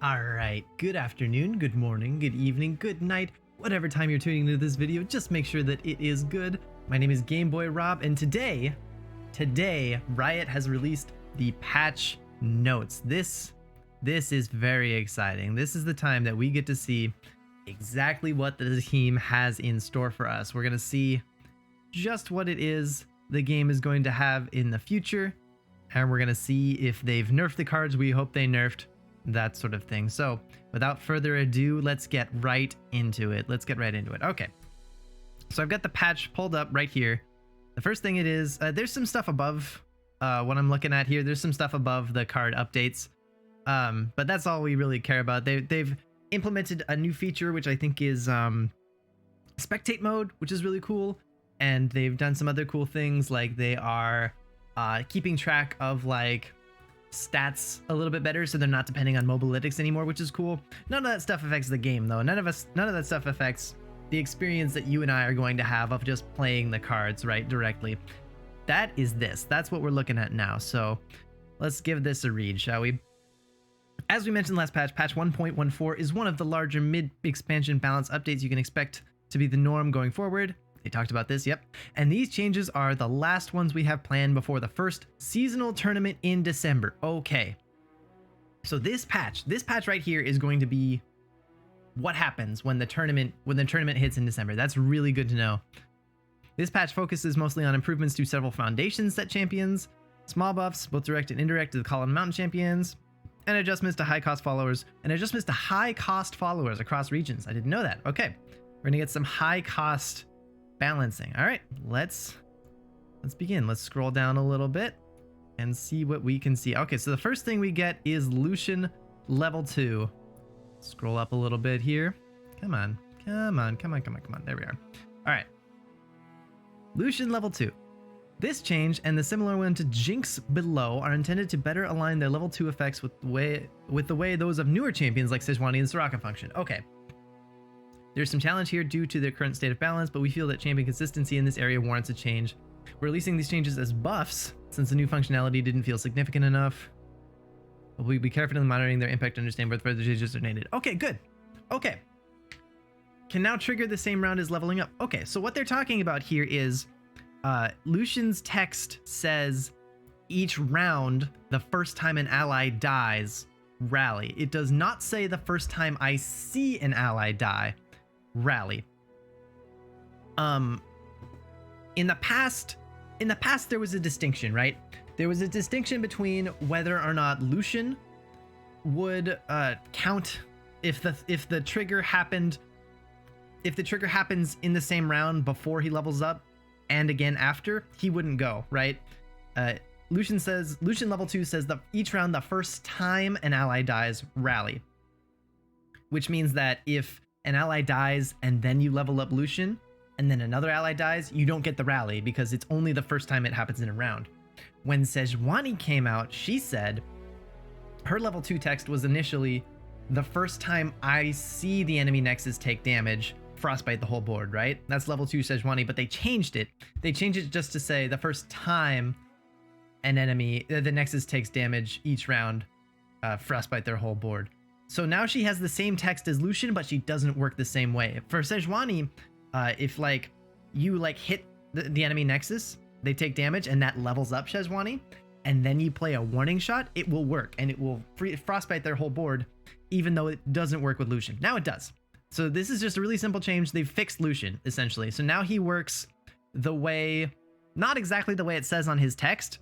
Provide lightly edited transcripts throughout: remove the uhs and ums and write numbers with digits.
All right, good afternoon, good morning, good evening, good night, whatever time you're tuning into this video, just make sure that it is good. My name is Game Boy Rob, and today, Riot has released the patch notes. This is very exciting. This is the time that we get to see exactly what the team has in store for us. We're gonna see just what it is the game is going to have in the future, and we're gonna see if they've nerfed the cards we hope they nerfed, that sort of thing. So without further ado, let's get right into it. Okay, so I've got the patch pulled up right here. The first thing it is, there's some stuff above what I'm looking at here. There's some stuff above the card updates, but that's all we really care about. They've implemented a new feature, which I think is spectate mode, which is really cool. And they've done some other cool things, like they are keeping track of like stats a little bit better, so they're not depending on mobilytics anymore, which is cool. None of that stuff affects the game though. None of that stuff affects the experience that you and I are going to have of just playing the cards right directly. That's what we're looking at now. So let's give this a read, shall we? As we mentioned last patch, patch 1.14 is one of the larger mid-expansion balance updates you can expect to be the norm going forward. They talked about this, yep. And these changes are the last ones we have planned before the first seasonal tournament in December. Okay. So this patch right here is going to be what happens when the tournament hits in December. That's really good to know. This patch focuses mostly on improvements to several foundation set champions, small buffs, both direct and indirect, to the Column Mountain champions, and adjustments to high cost followers across regions. I didn't know that. Okay. We're gonna get some high cost balancing. All right, let's begin. Let's scroll down a little bit and see what we can see. Okay, so the first thing we get is Lucian level 2. Scroll up a little bit here. Come on. There we are. All right. Lucian level 2. This change and the similar one to Jinx below are intended to better align their level 2 effects with the way those of newer champions like Shyvana and Soraka function. Okay. There's some challenge here due to their current state of balance, but we feel that champion consistency in this area warrants a change. We're releasing these changes as buffs, since the new functionality didn't feel significant enough. But we'll be carefully monitoring their impact to understand where further changes are needed. Okay, good. Okay. Can now trigger the same round as leveling up. Okay, so what they're talking about here is Lucian's text says each round, the first time an ally dies, rally. It does not say the first time I see an ally die, rally. In the past there was a distinction, right? There was a distinction between whether or not Lucian would count if the trigger happens in the same round before he levels up and again after, he wouldn't go, right? Lucian level 2 says that each round, the first time an ally dies, rally. Which means that if an ally dies and then you level up Lucian and then another ally dies, you don't get the rally because it's only the first time it happens in a round. When Shyvana came out, she said her level 2 text was initially the first time I see the enemy nexus take damage, frostbite the whole board, right? That's level 2 Shyvana, but they changed it. They changed it just to say the first time an enemy, the nexus takes damage each round, frostbite their whole board. So now she has the same text as Lucian, but she doesn't work the same way. For Shyvana, if like you like hit the enemy nexus, they take damage and that levels up Shyvana, and then you play a warning shot, it will work and it will frostbite their whole board, even though it doesn't work with Lucian. Now it does. So this is just a really simple change. They've fixed Lucian essentially. So now he works the way, not exactly the way it says on his text,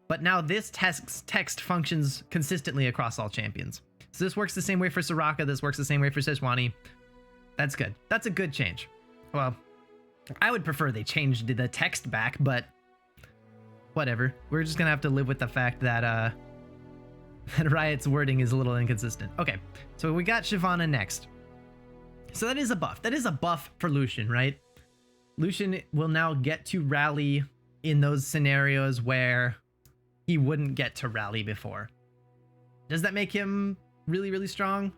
but now this text functions consistently across all champions. So this works the same way for Soraka, this works the same way for Shyvana. That's good. That's a good change. Well, I would prefer they changed the text back, but whatever. We're just gonna have to live with the fact that that Riot's wording is a little inconsistent. Okay, so we got Shyvana next. So that is a buff. That is a buff for Lucian, right? Lucian will now get to rally in those scenarios where he wouldn't get to rally before. Does that make him really, really strong?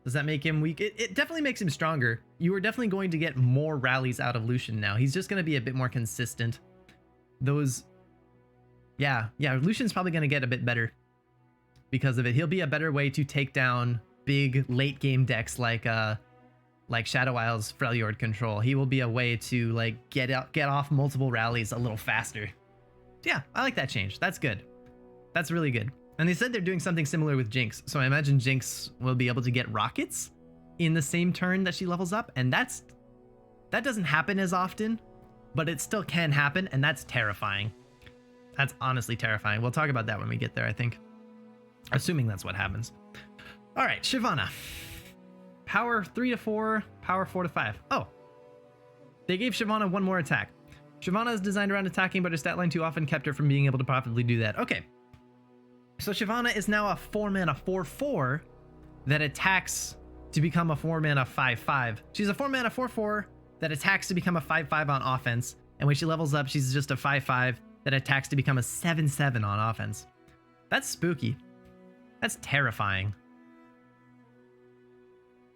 Does that make him weak? It definitely makes him stronger. You are definitely going to get more rallies out of Lucian now. He's just going to be a bit more consistent. Yeah, Lucian's probably going to get a bit better because of it. He'll be a better way to take down big late game decks like Shadow Isle's Freljord control. He will be a way to like get off multiple rallies a little faster. Yeah, I like that change. That's good. That's really good. And they said they're doing something similar with Jinx, so I imagine Jinx will be able to get rockets in the same turn that she levels up, and that doesn't happen as often, but it still can happen, and that's terrifying. That's honestly terrifying. We'll talk about that when we get there, I think. Assuming that's what happens. All right, Shyvana. Power 3 to 4, power 4 to 5. Oh, they gave Shyvana one more attack. Shyvana is designed around attacking, but her stat line too often kept her from being able to profitably do that. Okay. So Shyvana is now a 4-mana 4/4 that attacks to become a 4-mana 5/5. She's a 4-mana 4/4 that attacks to become a 5/5 on offense, and when she levels up, she's just a 5/5 that attacks to become a 7/7 on offense. That's spooky. That's terrifying.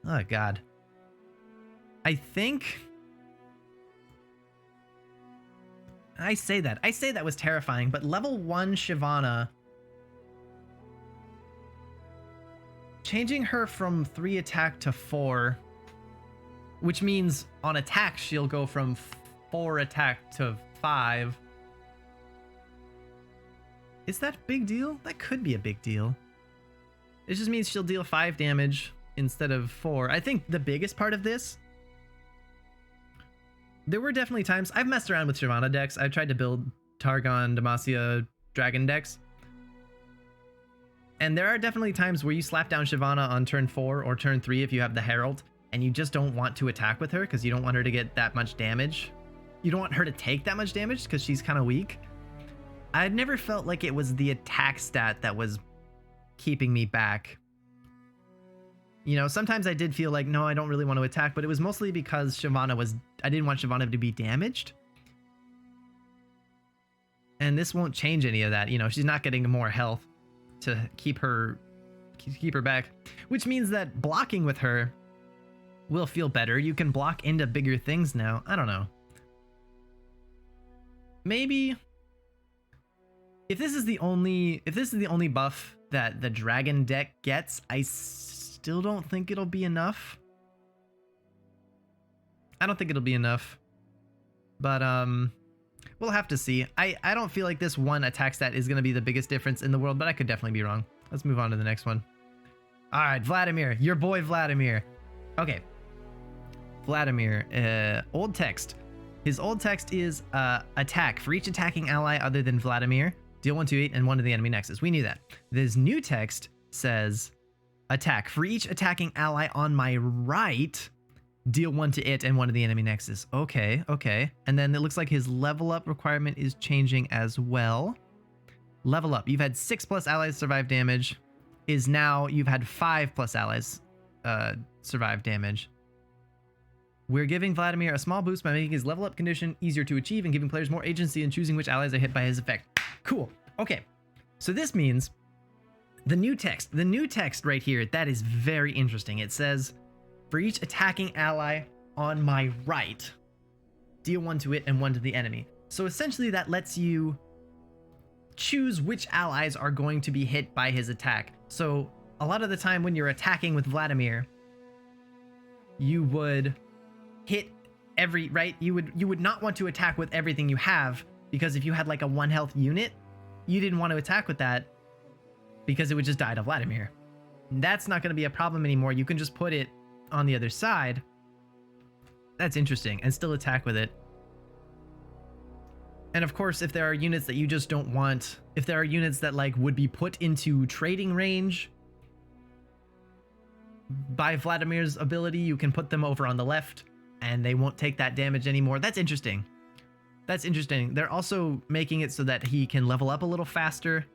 Oh god. I say that was terrifying, but level 1 Shyvana, changing her from 3 attack to 4, which means on attack she'll go from 4 attack to 5. Is that a big deal? That could be a big deal. It just means she'll deal 5 damage instead of 4. I think the biggest part of this, there were definitely times I've messed around with Shyvana decks. I've tried to build Targon, Demacia, Dragon decks. And there are definitely times where you slap down Shyvana on turn 4 or turn 3 if you have the Herald, and you just don't want to attack with her because you don't want her to get that much damage. You don't want her to take that much damage because she's kind of weak. I've never felt like it was the attack stat that was keeping me back. You know, sometimes I did feel like, no, I don't really want to attack, but it was mostly because I didn't want Shyvana to be damaged. And this won't change any of that. You know, she's not getting more health to keep her back, which means that blocking with her will feel better. You can block into bigger things now. I don't know. Maybe if this is the only buff that the dragon deck gets, I still don't think it'll be enough. I don't think it'll be enough. But we'll have to see. I don't feel like this one attack stat is going to be the biggest difference in the world, but I could definitely be wrong. Let's move on to the next one. All right, Vladimir, your boy Vladimir. Okay. Vladimir, old text. His old text is attack. For each attacking ally other than Vladimir, deal 1/8 and 1 to the enemy nexus. We knew that. This new text says attack. For each attacking ally on my right, deal 1 to it and 1 to the enemy nexus. Okay. And then it looks like his level up requirement is changing as well. Level up. You've had 6+ allies survive damage. Is now you've had 5+ allies survive damage. We're giving Vladimir a small boost by making his level up condition easier to achieve and giving players more agency in choosing which allies are hit by his effect. Cool. Okay. So this means the new text right here, that is very interesting. It says, for each attacking ally on my right, deal 1 to it and 1 to the enemy. So essentially that lets you choose which allies are going to be hit by his attack. So a lot of the time when you're attacking with Vladimir, you would hit every, right? You would not want to attack with everything you have, because if you had like a 1 health unit, you didn't want to attack with that because it would just die to Vladimir. That's not going to be a problem anymore. You can just put it on the other side. That's interesting, and still attack with it. And of course, if there are units that you just don't want, if there are units that like would be put into trading range by Vladimir's ability, you can put them over on the left and they won't take that damage anymore. That's interesting. That's interesting. They're also making it so that he can level up a little faster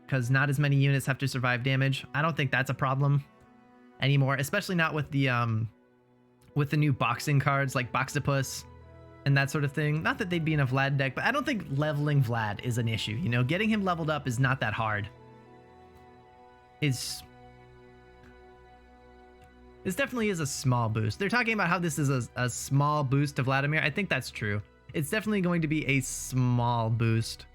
because not as many units have to survive damage. I don't think that's a problem anymore, especially not with the new boxing cards like Boxipus and that sort of thing. Not that they'd be in a Vlad deck, but I don't think leveling Vlad is an issue. You know, getting him leveled up is not that hard. This definitely is a small boost. They're talking about how this is a small boost to Vladimir. I think that's true. It's definitely going to be a small boost.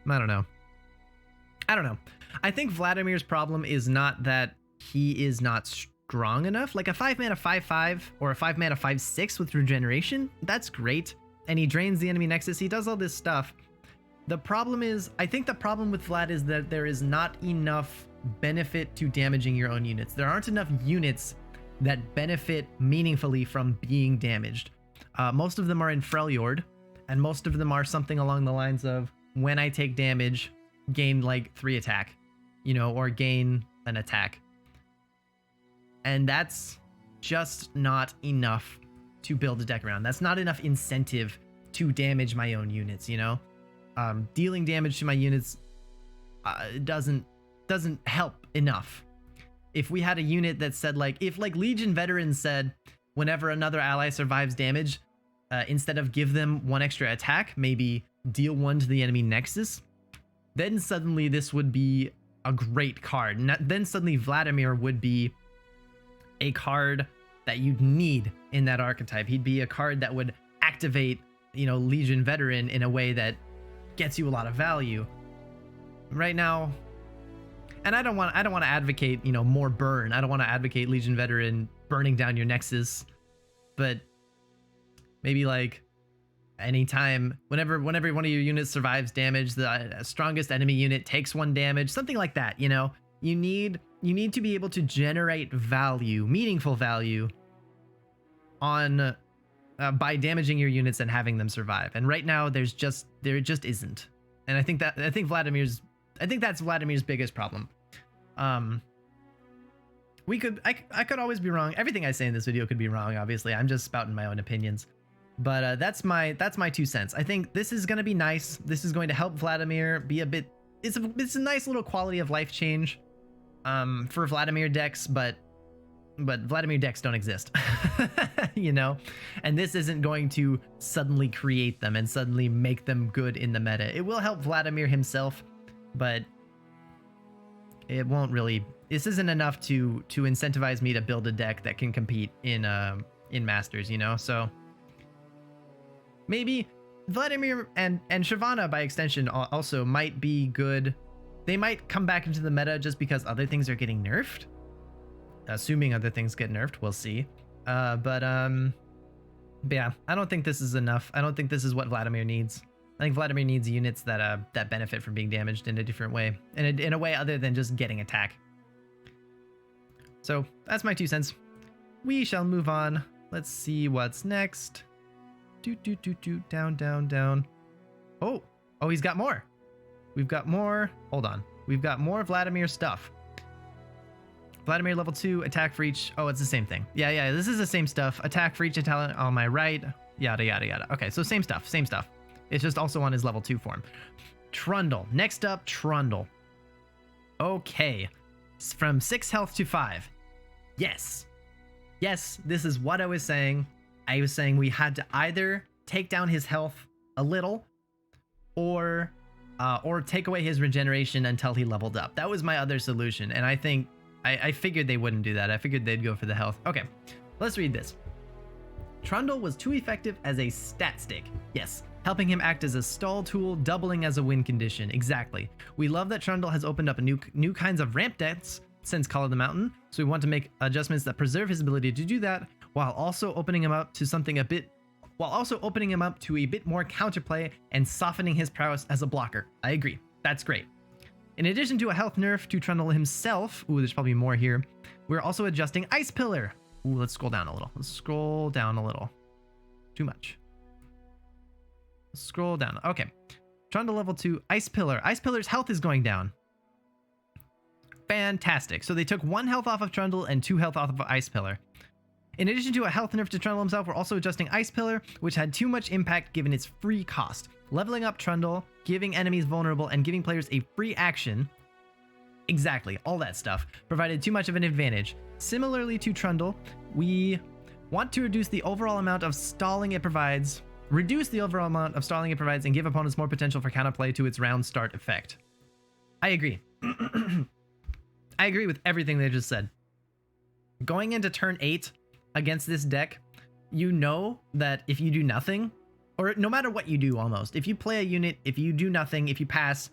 I don't know. I think Vladimir's problem is not that he is not strong enough. Like a 5 mana 5/5 or a 5 mana 5/6 with regeneration, that's great. And he drains the enemy nexus. He does all this stuff. The problem is, I think the problem with Vlad is that there is not enough benefit to damaging your own units. There aren't enough units that benefit meaningfully from being damaged. Most of them are in Freljord, and most of them are something along the lines of, when I take damage, gain like 3 attack, you know, or gain an attack. And that's just not enough to build a deck around. That's not enough incentive to damage my own units, you know? Dealing damage to my units doesn't help enough. If we had a unit that said, like, if like Legion Veterans said, whenever another ally survives damage, instead of give them 1 extra attack, maybe deal 1 to the enemy nexus, then suddenly this would be a great card. Then suddenly Vladimir would be a card that you'd need in that archetype. He'd be a card that would activate, you know, Legion Veteran in a way that gets you a lot of value. Right now, and I don't want to advocate, you know, more burn. I don't want to advocate Legion Veteran burning down your nexus, but maybe like anytime, whenever one of your units survives damage, the strongest enemy unit takes 1 damage, something like that. You know, you need to be able to generate value, meaningful value, on by damaging your units and having them survive. And right now, there just isn't. And I think that's Vladimir's biggest problem. I could always be wrong. Everything I say in this video could be wrong. Obviously, I'm just spouting my own opinions. But that's my 2 cents. I think this is going to be nice. This is going to help Vladimir be a bit. It's a nice little quality of life change for Vladimir decks, but Vladimir decks don't exist, you know, and this isn't going to suddenly create them and suddenly make them good in the meta. It will help Vladimir himself, but it won't really. This isn't enough to incentivize me to build a deck that can compete in Masters, you know. So maybe Vladimir and Shyvana by extension also might be good. They might come back into the meta just because other things are getting nerfed. Assuming other things get nerfed, we'll see. But yeah, I don't think this is enough. I don't think this is what Vladimir needs. I think Vladimir needs units that benefit from being damaged in a different way, in a way other than just getting attack. So that's my 2 cents. We shall move on. Let's see what's next. Down. Oh, he's got more. We've got more. Hold on. We've got more Vladimir stuff. Vladimir level 2, attack for each. Oh, it's the same thing. Yeah, this is the same stuff. Attack for each talent on my right. Yada. Okay, so same stuff. It's just also on his level 2 form. Trundle. Next up, Trundle. Okay. From 6 health to 5. Yes, this is what I was saying. I was saying we had to either take down his health a little or take away his regeneration until he leveled up. That was my other solution, and I think I figured they wouldn't do that. I figured they'd go for the health. Okay, let's read this. Trundle was too effective as a stat stick. Yes, helping him act as a stall tool, doubling as a win condition. Exactly. We love that Trundle has opened up a new kinds of ramp decks since Call of the Mountain, so we want to make adjustments that preserve his ability to do that while also opening him up to a bit more counterplay and softening his prowess as a blocker. I agree. That's great. In addition to a health nerf to Trundle himself, ooh, there's probably more here, we're also adjusting Ice Pillar. Ooh, let's scroll down a little. Too much. Scroll down. Okay. Trundle level 2, Ice Pillar. Ice Pillar's health is going down. Fantastic. So they took 1 health off of Trundle and 2 health off of Ice Pillar. In addition to a health nerf to Trundle himself, we're also adjusting Ice Pillar, which had too much impact given its free cost. Leveling up Trundle, giving enemies vulnerable, and giving players a free action. Exactly, all that stuff provided too much of an advantage. Similarly to Trundle, we want to reduce the overall amount of stalling it provides, and give opponents more potential for counterplay to its round start effect. I agree. I agree with everything they just said. Going into turn 8 against this deck, you know that if you do nothing, or no matter what you do almost, if you play a unit, if you do nothing, if you pass,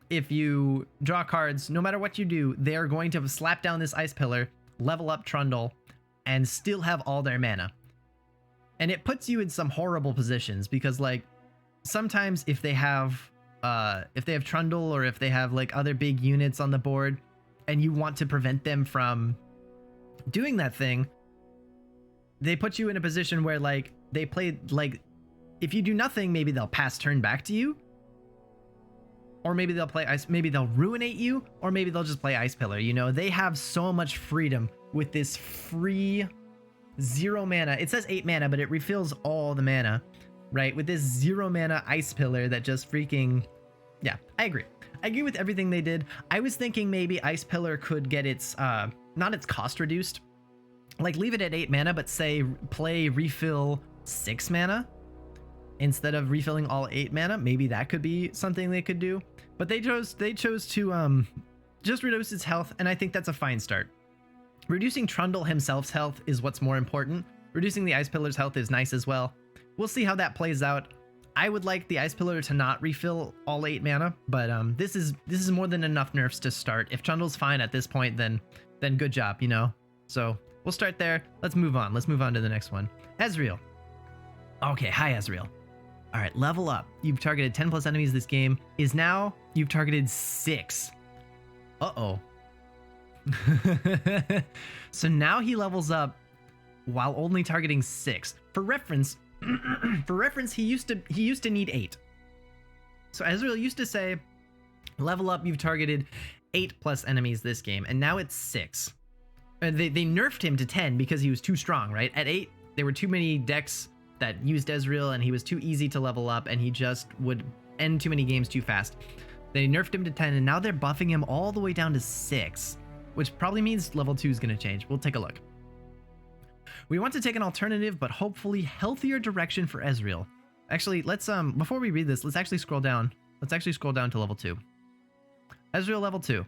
if you draw cards, no matter what you do, they are going to slap down this ice pillar, level up Trundle, and still have all their mana. And it puts you in some horrible positions because, like, sometimes if they have Trundle, or if they have like other big units on the board and you want to prevent them from doing that thing, they put you in a position where, like, they play, like, if you do nothing, maybe they'll pass turn back to you, or maybe they'll play ice, maybe they'll ruinate you, or maybe they'll just play ice pillar. You know, they have so much freedom with this free 0 mana. It says 8 mana, but it refills all the mana, right? With this 0 mana ice pillar that just freaking, yeah, I agree with everything they did. I was thinking maybe ice pillar could get its not its cost reduced, like leave it at 8 mana, but say play refill 6 mana instead of refilling all 8 mana. Maybe that could be something they could do, but they chose to just reduce its health, and I think that's a fine start. Reducing Trundle himself's health is what's more important. Reducing the ice pillar's health is nice as well. We'll see how that plays out. I would like the ice pillar to not refill all 8 mana, but this is more than enough nerfs to start. If Trundle's fine at this point, then good job, you know. So we'll start there. Let's move on. Let's move on to the next one. Ezreal. Okay, hi Ezreal. All right, level up. You've targeted 10 plus enemies this game. Is now you've targeted 6. Uh-oh. So now he levels up while only targeting 6. For reference, he used to need 8. So Ezreal used to say, level up, you've targeted 8 plus enemies this game, and now it's 6. And they nerfed him to 10 because he was too strong, right? At 8, there were too many decks that used Ezreal, and he was too easy to level up, and he just would end too many games too fast. They nerfed him to 10, and now they're buffing him all the way down to 6, which probably means level 2 is going to change. We'll take a look. We want to take an alternative, but hopefully healthier direction for Ezreal. Actually, let's before we read this, let's actually scroll down. Let's actually scroll down to level 2. Ezreal level 2.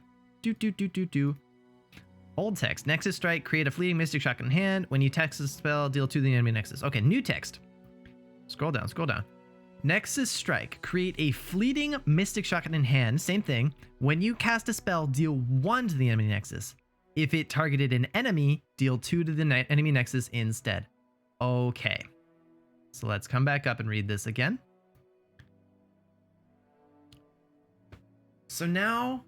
Old text. Nexus Strike. Create a fleeting Mystic Shot in hand. When you text a spell, deal 2 to the enemy Nexus. Okay, new text. Scroll down. Nexus Strike. Create a fleeting Mystic Shot in hand. Same thing. When you cast a spell, deal 1 to the enemy Nexus. If it targeted an enemy, deal 2 to the enemy Nexus instead. Okay. So let's come back up and read this again. So now,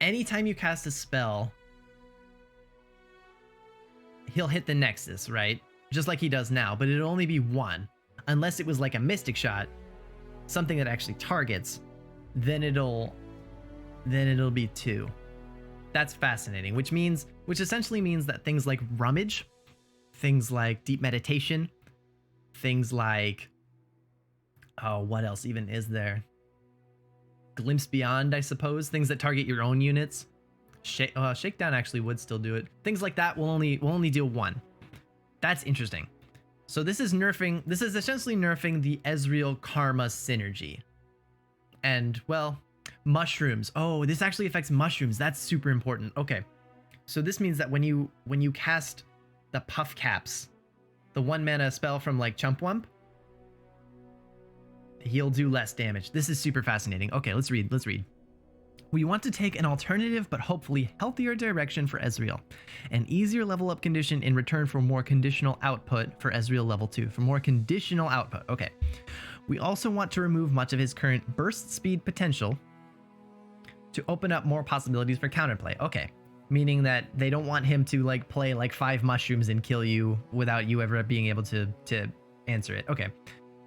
anytime you cast a spell, he'll hit the Nexus, right? Just like he does now, but it'll only be 1. Unless it was like a Mystic Shot, something that actually targets, then it'll be 2. That's fascinating, which essentially means that things like Rummage, things like Deep Meditation, things like, oh, what else even is there? Glimpse Beyond, I suppose, things that target your own units. Shakedown actually would still do it. Things like that will only deal 1. That's interesting. So this is essentially nerfing the Ezreal Karma synergy. And, well, mushrooms. Oh, this actually affects mushrooms. That's super important. Okay. So this means that when you cast the Puff Caps, the 1 mana spell from like Chumpwump, he'll do less damage. This is super fascinating. Okay, let's read. We want to take an alternative but hopefully healthier direction for Ezreal. An easier level up condition in return for more conditional output for Ezreal level 2. For more conditional output. Okay. We also want to remove much of his current burst speed potential to open up more possibilities for counterplay. Okay. Meaning that they don't want him to like play like 5 mushrooms and kill you without you ever being able to answer it. Okay.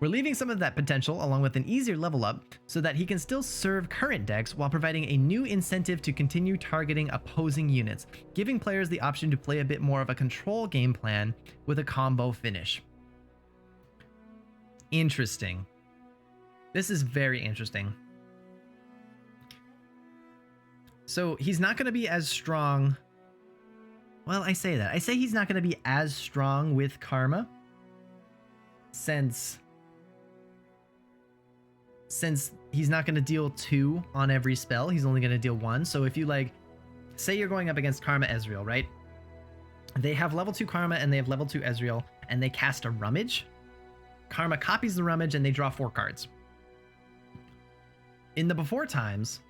We're leaving some of that potential along with an easier level up so that he can still serve current decks while providing a new incentive to continue targeting opposing units, giving players the option to play a bit more of a control game plan with a combo finish. Interesting. This is very interesting. So he's not going to be as strong. Well, I say he's not going to be as strong with Karma since he's not going to deal 2 on every spell. He's only going to deal 1. So if you like, say you're going up against Karma Ezreal, right? They have level 2 Karma and they have level 2 Ezreal, and they cast a Rummage. Karma copies the Rummage and they draw 4 cards. In the before times,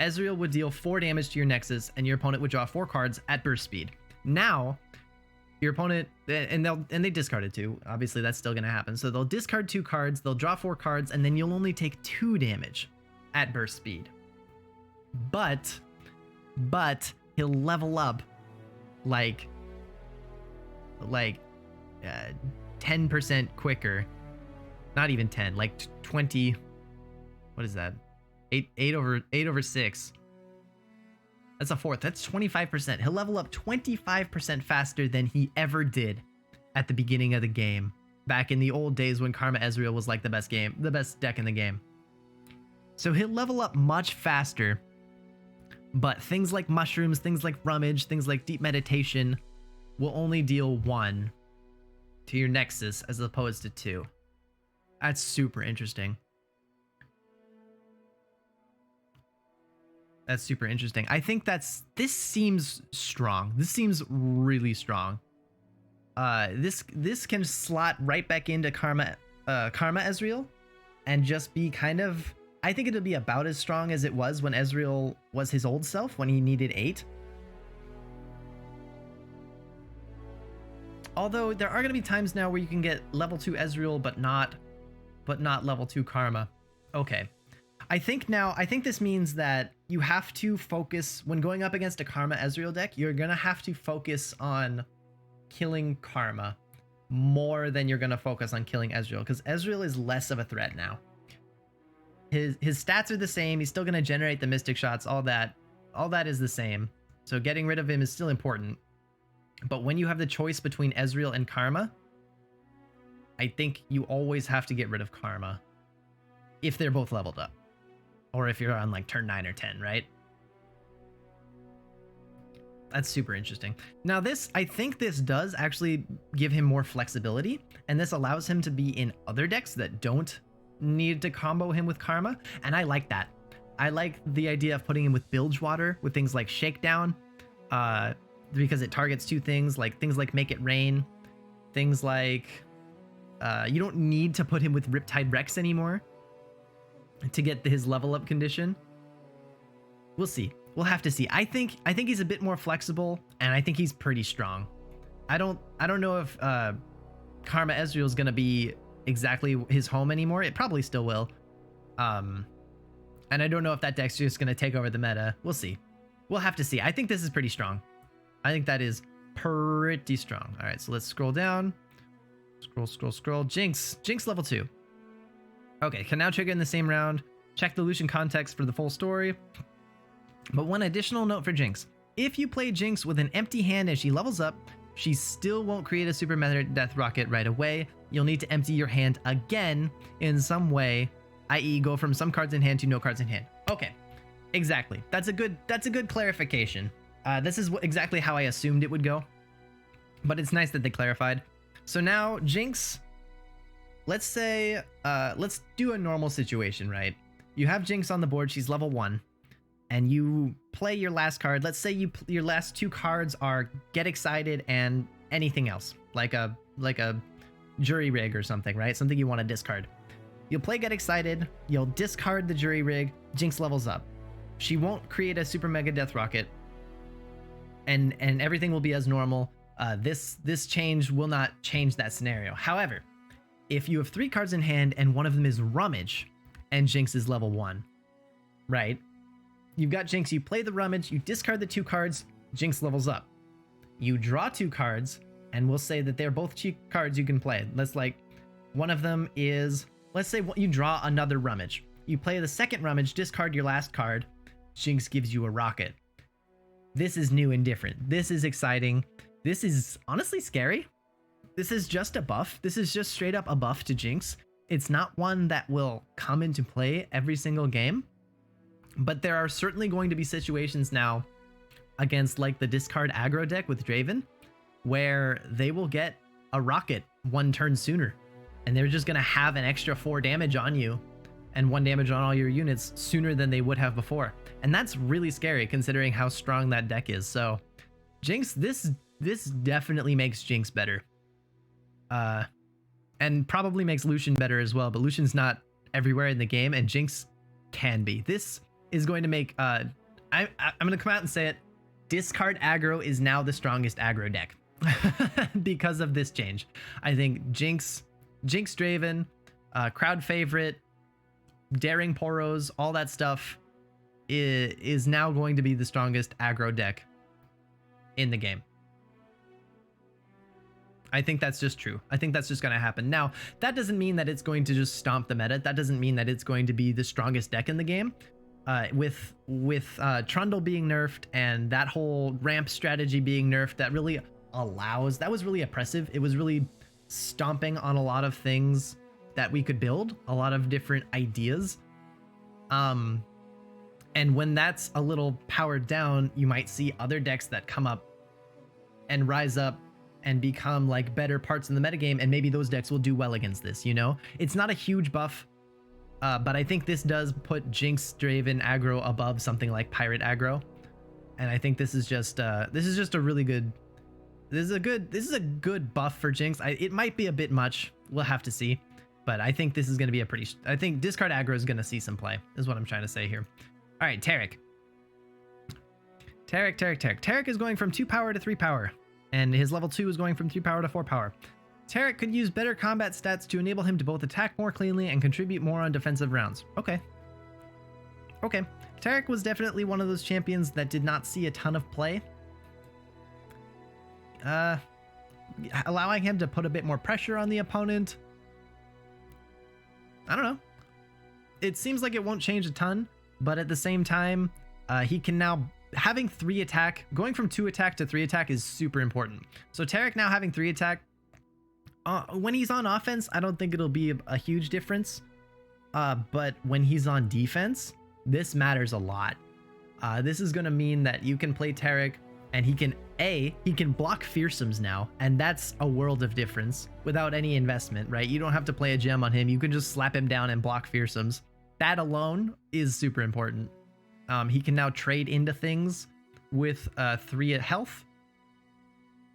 Ezreal would deal 4 damage to your Nexus, and your opponent would draw 4 cards at burst speed. Now, your opponent, and they discard it too. Obviously, that's still going to happen. So they'll discard 2 cards, they'll draw 4 cards, and then you'll only take 2 damage at burst speed. But he'll level up like 10% quicker. Not even 10, like 20. What is that? 8 over 6. That's a fourth. That's 25%. He'll level up 25% faster than he ever did at the beginning of the game, back in the old days when Karma Ezreal was like the best deck in the game. So he'll level up much faster, but things like mushrooms, things like rummage, things like deep meditation will only deal 1 to your Nexus as opposed to 2. That's super interesting. That's super interesting. I think this seems strong. This seems really strong. This can slot right back into Karma Ezreal and just be kind of, I think it'll be about as strong as it was when Ezreal was his old self, when he needed 8. Although there are going to be times now where you can get level 2 Ezreal but not level 2 Karma. Okay. I think this means that you have to focus when going up against a Karma Ezreal deck. You're going to have to focus on killing Karma more than you're going to focus on killing Ezreal, because Ezreal is less of a threat now. His stats are the same. He's still going to generate the mystic shots. All that is the same. So getting rid of him is still important. But when you have the choice between Ezreal and Karma, I think you always have to get rid of Karma if they're both leveled up, or if you're on like turn 9 or 10, right? That's super interesting. Now I think this does actually give him more flexibility, and this allows him to be in other decks that don't need to combo him with Karma, and I like that. I like the idea of putting him with Bilgewater, with things like Shakedown, because it targets 2 things like Make It Rain, things like you don't need to put him with Riptide Rex anymore to get his level up condition. We'll see. We'll have to see. I think he's a bit more flexible, and I think he's pretty strong. I don't know if Karma Ezreal is going to be exactly his home anymore. It probably still will. And I don't know if that deck's just going to take over the meta. We'll see. We'll have to see. I think this is pretty strong. I think that is pretty strong. All right, so let's scroll down. Scroll. Jinx level 2. Okay, can now trigger in the same round. Check the Lucian context for the full story. But one additional note for Jinx. If you play Jinx with an empty hand and she levels up, she still won't create a super meta death rocket right away. You'll need to empty your hand again in some way, i.e. go from some cards in hand to no cards in hand. Okay, exactly. That's a good clarification. This is exactly how I assumed it would go, but it's nice that they clarified. So now Jinx, let's say, let's do a normal situation, right? You have Jinx on the board, she's level 1, and you play your last card. Let's say your last 2 cards are Get Excited and anything else, like a Jury Rig or something, right? Something you want to discard. You'll play Get Excited, you'll discard the Jury Rig, Jinx levels up. She won't create a super mega death rocket, and everything will be as normal. This change will not change that scenario. However, if you have 3 cards in hand and one of them is Rummage and Jinx is level 1, right? You've got Jinx, you play the Rummage, you discard the 2 cards, Jinx levels up. You draw 2 cards, and we'll say that they're both cheap cards you can play. Let's like, one of them is, let's say you draw another Rummage. You play the second Rummage, discard your last card, Jinx gives you a rocket. This is new and different. This is exciting. This is honestly scary. This is just a buff. This is just straight up a buff to Jinx. It's not one that will come into play every single game, but there are certainly going to be situations now against like the discard aggro deck with Draven where they will get a rocket 1 turn sooner, and they're just going to have an extra 4 damage on you and 1 damage on all your units sooner than they would have before. And that's really scary considering how strong that deck is. So Jinx, this definitely makes Jinx better. And probably makes Lucian better as well, but Lucian's not everywhere in the game, and Jinx can be. This is going to make I'm gonna come out and say it. Discard aggro is now the strongest aggro deck because of this change. I think Jinx Draven, crowd favorite, daring Poros, all that stuff is now going to be the strongest aggro deck in the game. I think that's just true. I think that's just going to happen. Now, that doesn't mean that it's going to just stomp the meta. That doesn't mean that it's going to be the strongest deck in the game. With Trundle being nerfed and that whole ramp strategy being nerfed, that was really oppressive. It was really stomping on a lot of things that we could build, a lot of different ideas. And when that's a little powered down, you might see other decks that come up and rise up and become like better parts in the metagame, and maybe those decks will do well against this, you know? It's not a huge buff, but I think this does put Jinx Draven aggro above something like Pirate aggro. And I think this is just a really good, this is a good buff for Jinx. It might be a bit much, we'll have to see, but I think this is going to be I think discard aggro is going to see some play, is what I'm trying to say here. All right, Tarik. Tarik is going from 2 power to 3 power. And his level 2 is going from 3 power to 4 power. Tarik could use better combat stats to enable him to both attack more cleanly and contribute more on defensive rounds. Okay. Tarik was definitely one of those champions that did not see a ton of play. Allowing him to put a bit more pressure on the opponent. I don't know. It seems like it won't change a ton, but at the same time, he can now... Having 3 attack, going from 2 attack to 3 attack is super important. So Tarik now having 3 attack, when he's on offense, I don't think it'll be a huge difference. But when he's on defense, this matters a lot. This is going to mean that you can play Tarik and he can block fearsomes now. And that's a world of difference without any investment, right? You don't have to play a gem on him. You can just slap him down and block fearsomes. That alone is super important. He can now trade into things with 3 health.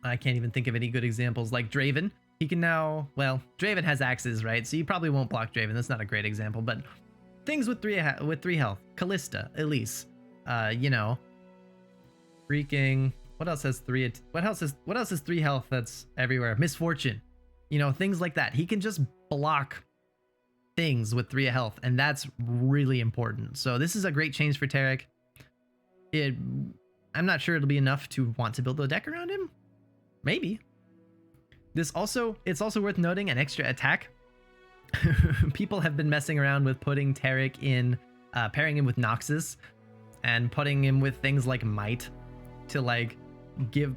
I can't even think of any good examples. Like Draven, he can now... Well, Draven has axes, right? So you probably won't block Draven. That's not a great example, but things with 3 health. Callista, Elise, you know, freaking... What else has 3? What else has 3 health that's everywhere? Misfortune, you know, things like that. He can just block things with 3 health, and that's really important. So this is a great change for Tarik. I'm not sure it'll be enough to want to build a deck around him. Maybe. It's also worth noting an extra attack. People have been messing around with putting Tarik in, pairing him with Noxus, and putting him with things like Might to like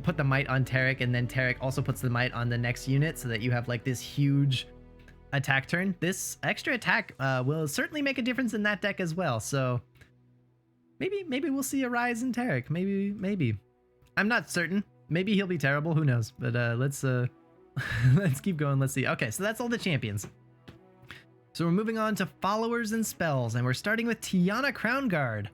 put the Might on Tarik, and then Tarik also puts the Might on the next unit, so that you have like this huge attack turn. This extra attack will certainly make a difference in that deck as well. So maybe we'll see a rise in Tarik. Maybe. I'm not certain. Maybe he'll be terrible. Who knows? But let's keep going. Let's see. Okay, so that's all the champions. So we're moving on to followers and spells, and we're starting with Tiana Crown Guard,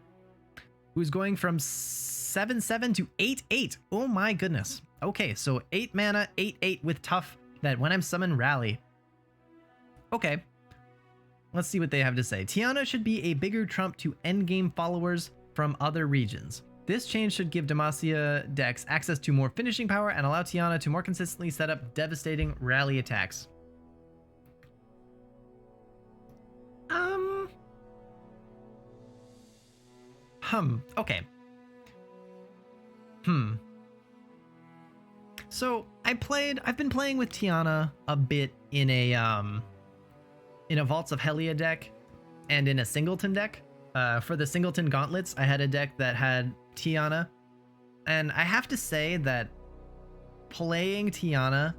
who's going from 7/7 to 8/8. Oh my goodness. Okay, so 8 mana, 8/8 with tough, that when I'm summoned rally. Okay, let's see what they have to say. Tiana should be a bigger trump to endgame followers from other regions. This change should give Demacia decks access to more finishing power and allow Tiana to more consistently set up devastating rally attacks. Okay. So I've been playing with Tiana a bit in a Vaults of Helia deck and in a Singleton deck. For the Singleton Gauntlets, I had a deck that had Tiana, and I have to say that playing Tiana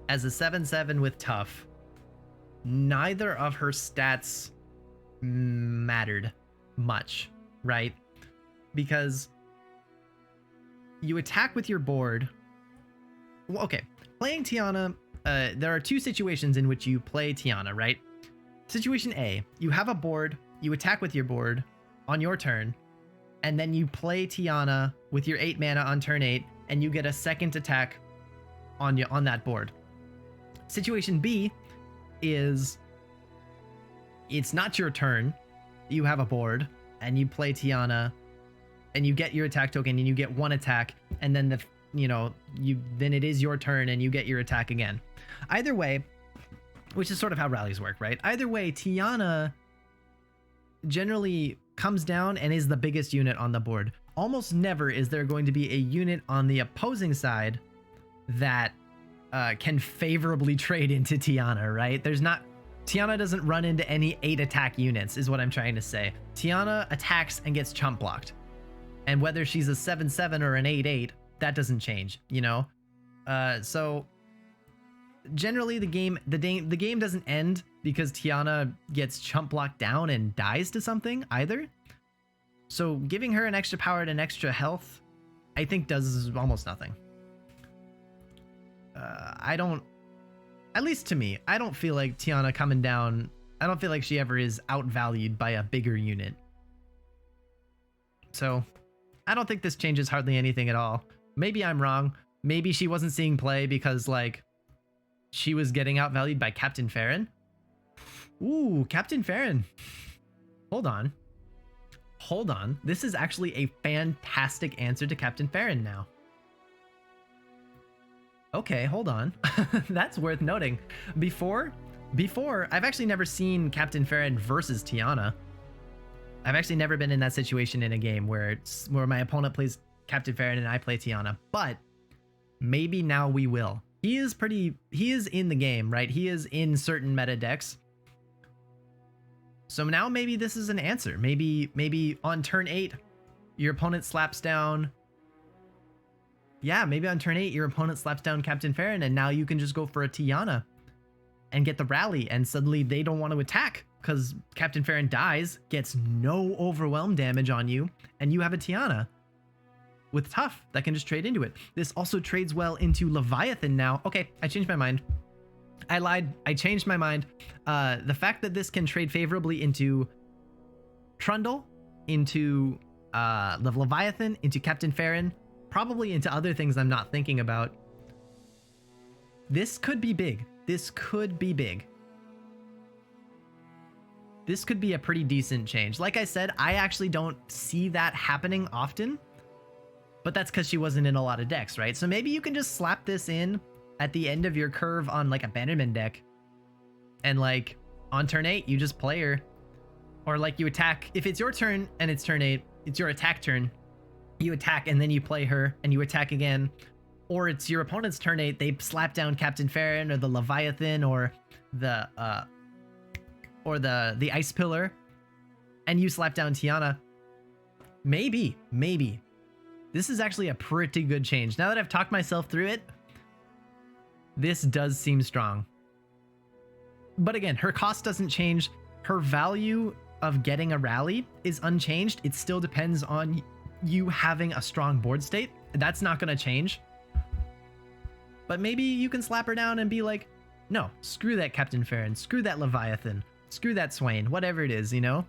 as a 7/7 with tough, neither of her stats mattered much, right? Because you attack with your board. Well, okay, playing Tiana, there are 2 situations in which you play Tiana, right? Situation A, you have a board, you attack with your board on your turn, and then you play Tiana with your 8 mana on turn 8, and you get a second attack on that board. Situation B is, it's not your turn, you have a board, and you play Tiana, and you get your attack token and you get one attack, and then then it is your turn and you get your attack again. Either way, which is sort of how rallies work, right? Either way, Tiana generally comes down and is the biggest unit on the board. Almost never is there going to be a unit on the opposing side that can favorably trade into Tiana, right? Tiana doesn't run into any 8 attack units, is what I'm trying to say. Tiana attacks and gets chump blocked. And whether she's a 7/7 or an 8/8, that doesn't change, you know? So generally the game doesn't end because Tiana gets chump blocked down and dies to something either. So giving her an extra power and an extra health, I think does almost nothing. At least to me, I don't feel like Tiana coming down, I don't feel like she ever is outvalued by a bigger unit. So I don't think this changes hardly anything at all. Maybe I'm wrong. Maybe she wasn't seeing play because like she was getting outvalued by Captain Farron. Ooh, Captain Farron. Hold on. This is actually a fantastic answer to Captain Farron now. Okay, hold on. That's worth noting. Before, I've actually never seen Captain Farron versus Tiana. I've actually never been in that situation in a game where my opponent plays Captain Farron and I play Tiana, but maybe now we will. He is in the game, right? He is in certain meta decks. So now maybe this is an answer. Maybe on turn 8, your opponent slaps down. Yeah, maybe on turn 8, your opponent slaps down Captain Farron, and now you can just go for a Tiana and get the rally, and suddenly they don't want to attack because Captain Farron dies, gets no overwhelm damage on you, and you have a Tiana with tough that can just trade into it. This also trades well into Leviathan now. Okay, I changed my mind. I lied. I changed my mind. The fact that this can trade favorably into Trundle, into the Leviathan, into Captain Farron, probably into other things I'm not thinking about. This could be big. This could be big. This could be a pretty decent change. Like I said, I actually don't see that happening often, but that's because she wasn't in a lot of decks, right? So maybe you can just slap this in at the end of your curve on like a Bannerman deck, and like on turn 8, you just play her. Or like you attack. If it's your turn and it's turn 8, it's your attack turn. You attack and then you play her and you attack again. Or it's your opponent's turn 8, they slap down Captain Farron or the Leviathan or the Ice Pillar, and you slap down Tiana. Maybe. This is actually a pretty good change. Now that I've talked myself through it, this does seem strong. But again, her cost doesn't change. Her value of getting a rally is unchanged. It still depends on you having a strong board state. That's not going to change. But maybe you can slap her down and be like, no, screw that Captain Farron, screw that Leviathan, screw that Swain, whatever it is, you know?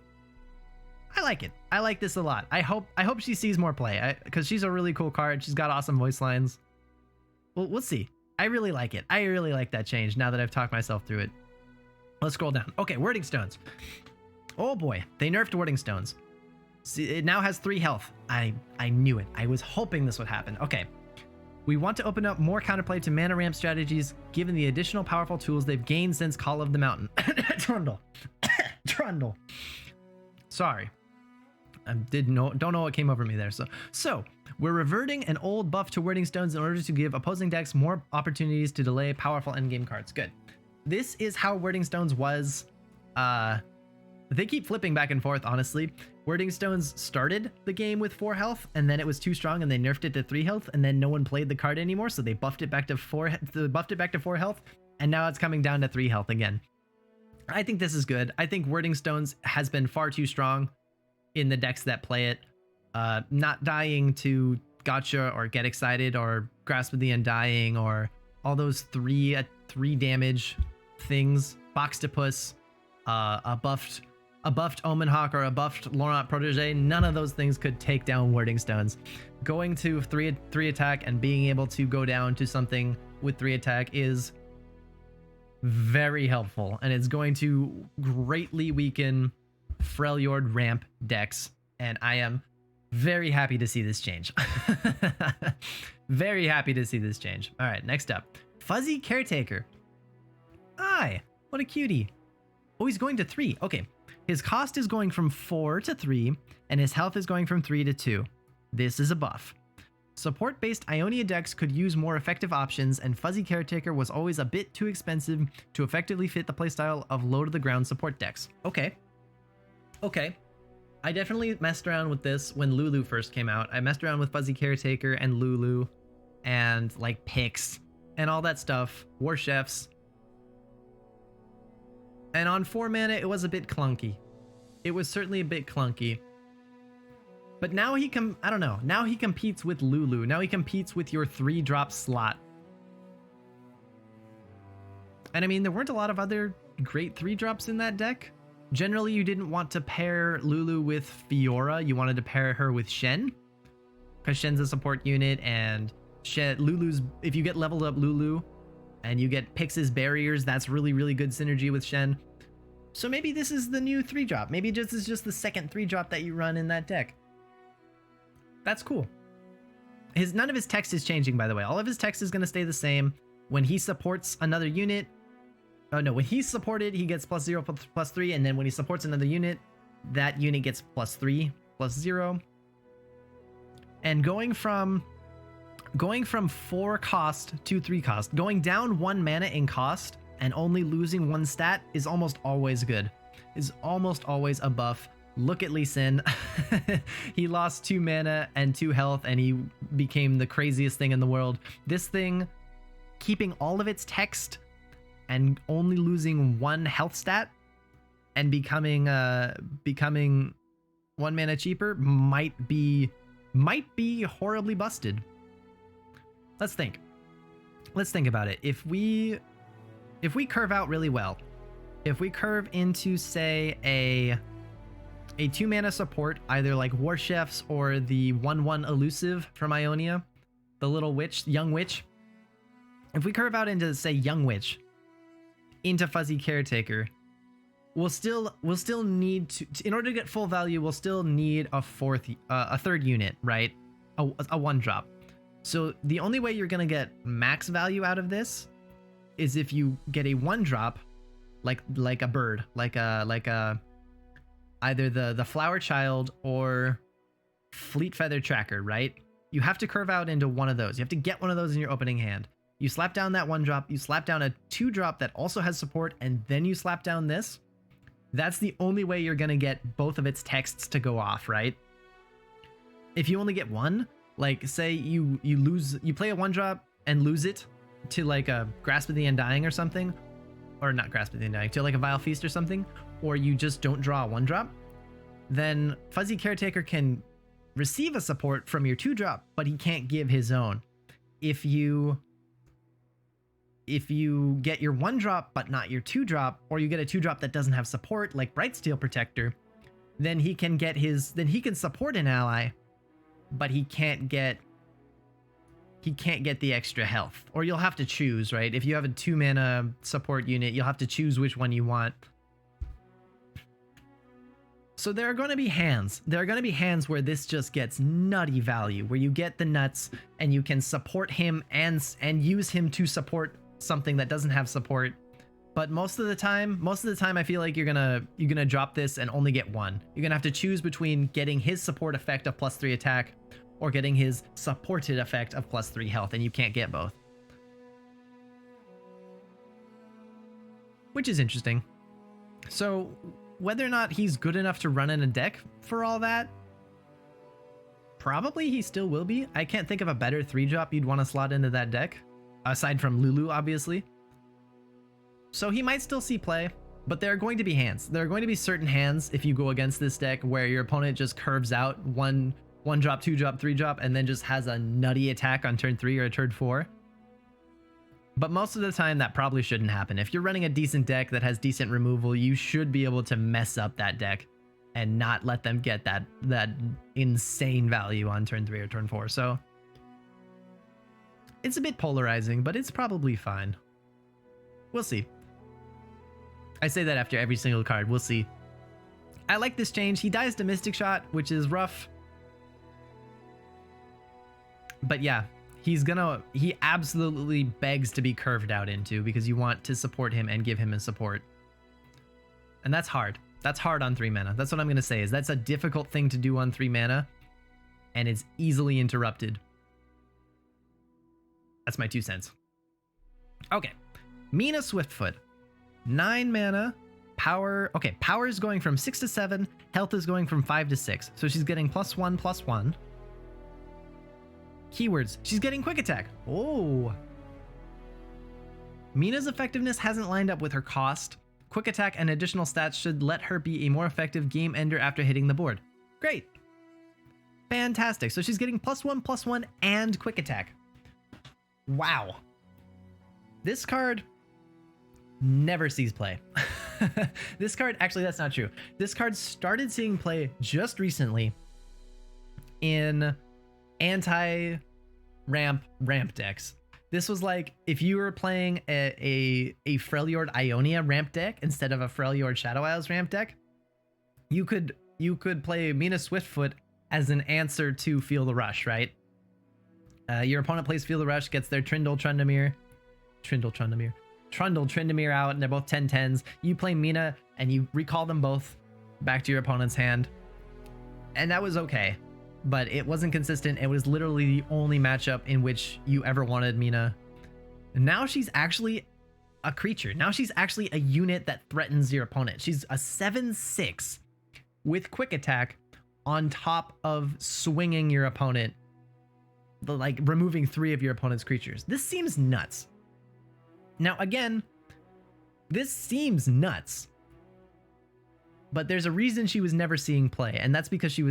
I like it. I like this a lot. I hope she sees more play, because she's a really cool card. She's got awesome voice lines. Well, we'll see. I really like it. I really like that change now that I've talked myself through it. Let's scroll down. Okay, Wording Stones. Oh boy, they nerfed Wording Stones. See, it now has 3 health. I knew it. I was hoping this would happen. Okay. We want to open up more counterplay to mana ramp strategies, given the additional powerful tools they've gained since Call of the Mountain. Trundle. Trundle. Sorry. I don't know what came over me there. So we're reverting an old buff to Wording Stones in order to give opposing decks more opportunities to delay powerful endgame cards. Good. This is how Wording Stones was. They keep flipping back and forth, honestly. Wording Stones started the game with 4 health, and then it was too strong, and they nerfed it to 3 health, and then no one played the card anymore, so they buffed it back to 4 health, and now it's coming down to 3 health again. I think this is good. I think Wording Stones has been far too strong in the decks that play it. Not dying to Gotcha or Get Excited or Grasp of the Undying or all those 3 damage things. Boxtopus, a buffed Omenhawk or a buffed Laurent Protege, none of those things could take down Wording Stones. Going to 3 attack and being able to go down to something with 3 attack is very helpful, and it's going to greatly weaken Freljord ramp decks and I am very happy to see this change. Very happy to see this change. All right, next up, Fuzzy Caretaker. Hi, what a cutie. Oh, he's going to 3. Okay, his cost is going from 4 to 3, and his health is going from 3 to 2. This is a buff. Support-based Ionia decks could use more effective options, and Fuzzy Caretaker was always a bit too expensive to effectively fit the playstyle of low-to-the-ground support decks. Okay. Okay. I definitely messed around with this when Lulu first came out. I messed around with Fuzzy Caretaker and Lulu and like picks and all that stuff, war chefs. And on 4 mana, it was a bit clunky. It was certainly a bit clunky. But now I don't know. Now he competes with Lulu. Now he competes with your 3-drop slot. And I mean, there weren't a lot of other great 3-drops in that deck. Generally, you didn't want to pair Lulu with Fiora. You wanted to pair her with Shen, because Shen's a support unit, and Lulu's, if you get leveled up Lulu and you get Pix's barriers, that's really, really good synergy with Shen. So maybe this is the new 3-drop. Maybe this is just the second 3-drop that you run in that deck. That's cool. None of his text is changing, by the way. All of his text is going to stay the same. When he supports another unit, when he's supported, he gets +0, +3, and then when he supports another unit, that unit gets +3, +0. And going from 4 cost to 3 cost, going down 1 mana in cost and only losing 1 stat is almost always good. Is almost always a buff. Look at Lee Sin. He lost 2 mana and 2 health, and he became the craziest thing in the world. This thing, keeping all of its text and only losing 1 health stat and becoming 1 mana cheaper might be horribly busted. Let's think about it. If we curve out really well, if we curve into, say, a 2 mana support, either like War Chefs or the 1/1 elusive from Ionia, the little witch, young witch. If we curve out into, say, young witch into Fuzzy Caretaker, we'll still need to, in order to get full value, we'll still need a 3rd unit, right? A 1-drop. So the only way you're gonna get max value out of this is if you get a 1-drop, like a bird, like a either the Flower Child or Fleet Feather Tracker, right? You have to curve out into one of those. You have to get one of those in your opening hand. You slap down that 1-drop, you slap down a 2-drop that also has support, and then you slap down this. That's the only way you're gonna get both of its texts to go off, right? If you only get one, like say you play a 1-drop and lose it to like a Grasp of the Undying or something, or not Grasp of the Undying, to like a Vile Feast or something, or you just don't draw a 1-drop, then Fuzzy Caretaker can receive a support from your 2-drop, but he can't give his own. If you get your 1-drop but not your 2-drop, or you get a 2-drop that doesn't have support, like Brightsteel Protector, then he can support an ally, but he can't get the extra health. Or you'll have to choose, right? If you have a 2 mana support unit, you'll have to choose which one you want. So there are going to be hands. There are going to be hands where this just gets nutty value, where you get the nuts and you can support him and use him to support something that doesn't have support. But most of the time I feel like you're gonna drop this and only get one. You're gonna have to choose between getting his support effect of +3 attack or getting his supported effect of +3 health, and you can't get both. Which is interesting. So whether or not he's good enough to run in a deck for all that, probably he still will be. I can't think of a better 3-drop you'd want to slot into that deck, aside from Lulu, obviously. So he might still see play, but there are going to be hands. There are going to be certain hands if you go against this deck where your opponent just curves out one drop, 2-drop, 3-drop, and then just has a nutty attack on turn 3 or turn 4. But most of the time that probably shouldn't happen. If you're running a decent deck that has decent removal, you should be able to mess up that deck and not let them get that insane value on turn 3 or turn 4. So it's a bit polarizing, but it's probably fine. We'll see. I say that after every single card. We'll see. I like this change. He dies to Mystic Shot, which is rough. But yeah, he absolutely begs to be curved out into because you want to support him and give him a support. And that's hard. That's hard on 3 mana. That's what I'm going to say, is that's a difficult thing to do on 3 mana, and it's easily interrupted. That's my 2 cents. Okay. Mina Swiftfoot. 9 mana. Power. Okay, power is going from 6 to 7. Health is going from 5 to 6. So she's getting +1/+1. Keywords. She's getting quick attack. Oh. Mina's effectiveness hasn't lined up with her cost. Quick attack and additional stats should let her be a more effective game ender after hitting the board. Great. Fantastic. So she's getting +1/+1 and quick attack. Wow. This card never sees play. This card, actually, that's not true. This card started seeing play just recently in anti-ramp decks. This was like if you were playing a Freljord Ionia ramp deck instead of a Freljord Shadow Isles ramp deck, you could play Mina Swiftfoot as an answer to Feel the Rush, right? Your opponent plays Feel the Rush, gets their Trundle Tryndamere out, and they're both 10/10s. You play Mina and you recall them both back to your opponent's hand. And that was okay, but it wasn't consistent. It was literally the only matchup in which you ever wanted Mina. And now she's actually a creature. Now she's actually a unit that threatens your opponent. She's a 7/6 with quick attack on top of swinging your opponent, like removing 3 of your opponent's creatures. This seems nuts. Now, again, this seems nuts, but there's a reason she was never seeing play, and that's because she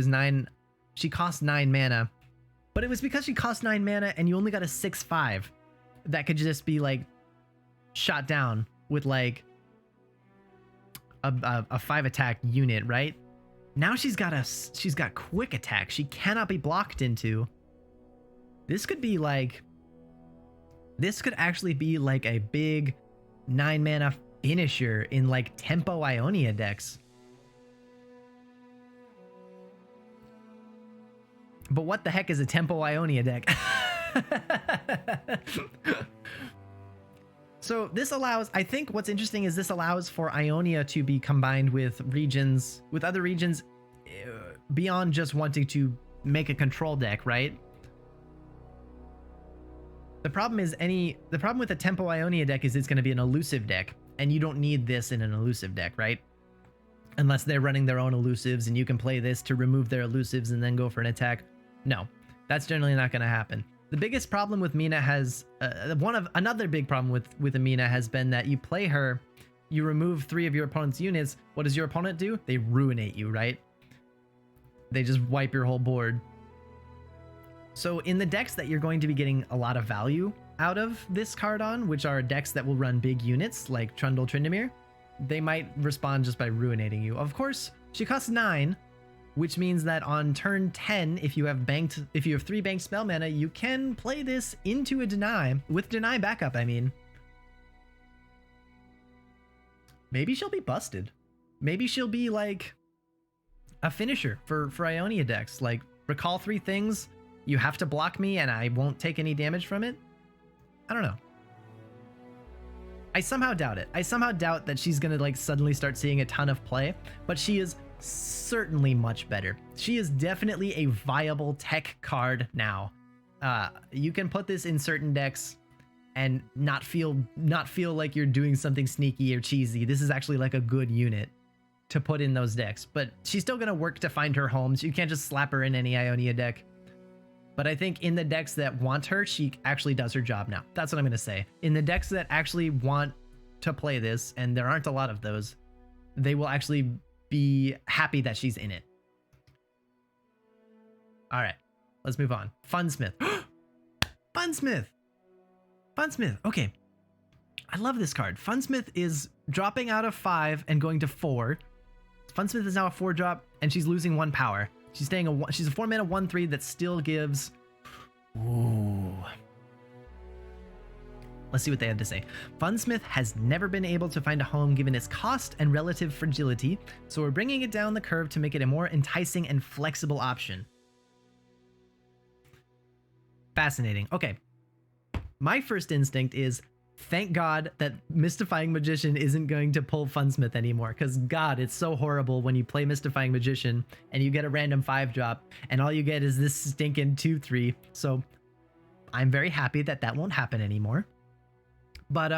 cost 9 mana, but it was because she cost 9 mana and you only got a 6/5 that could just be like shot down with like a 5 attack unit, right? Now she's got quick attack. She cannot be blocked into. This could actually be like a big 9 mana finisher in like tempo Ionia decks. But what the heck is a tempo Ionia deck? So this allows, I think what's interesting is this allows for Ionia to be combined with other regions beyond just wanting to make a control deck, right? The problem with a tempo Ionia deck is it's going to be an elusive deck, and you don't need this in an elusive deck, right? Unless they're running their own elusives and you can play this to remove their elusives and then go for an attack. No, that's generally not going to happen. The biggest problem with Mina has another big problem with Mina has been that you play her, you remove 3 of your opponent's units. What does your opponent do? They ruinate you, right? They just wipe your whole board. So in the decks that you're going to be getting a lot of value out of this card on, which are decks that will run big units like Trundle Tryndamere, they might respond just by ruinating you. Of course, she costs 9, which means that on turn 10, if you have 3 banked spell mana, you can play this into a deny, with deny backup, I mean. Maybe she'll be busted. Maybe she'll be like a finisher for Ionia decks, like recall 3 things, you have to block me and I won't take any damage from it. I don't know. I somehow doubt it. I somehow doubt that she's gonna like suddenly start seeing a ton of play, but she is certainly much better. She is definitely a viable tech card now. You can put this in certain decks and not feel like you're doing something sneaky or cheesy. This is actually like a good unit to put in those decks, but she's still gonna work to find her homes. You can't just slap her in any Ionia deck. But I think in the decks that want her, she actually does her job now. That's what I'm going to say. In the decks that actually want to play this, and there aren't a lot of those, they will actually be happy that she's in it. All right, let's move on. Funsmith. Funsmith. Okay. I love this card. Funsmith is dropping out of 5 and going to 4. Funsmith is now a 4 drop, and she's losing 1 power. She's a 4 mana 1/3 that still gives. Ooh. Let's see what they have to say. Funsmith has never been able to find a home given its cost and relative fragility, so we're bringing it down the curve to make it a more enticing and flexible option. Fascinating. Okay. My first instinct is, thank God that Mystifying Magician isn't going to pull Funsmith anymore, because God, it's so horrible when you play Mystifying Magician and you get a random 5-drop and all you get is this stinking 2/3. So I'm very happy that that won't happen anymore. But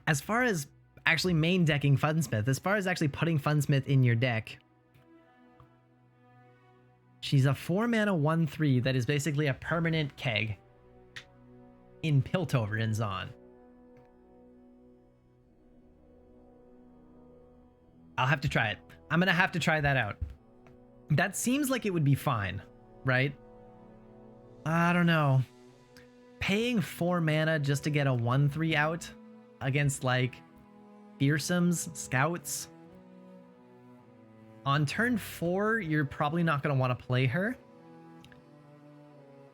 as far as actually main decking Funsmith, as far as actually putting Funsmith in your deck, she's a 4-mana 1/3 that is basically a permanent keg in Piltover and Zon. I'll have to try it. I'm gonna have to try that out. That seems like it would be fine, right? I don't know. Paying 4 mana just to get a 1/3 out against like fearsomes, scouts. On turn 4, you're probably not going to want to play her.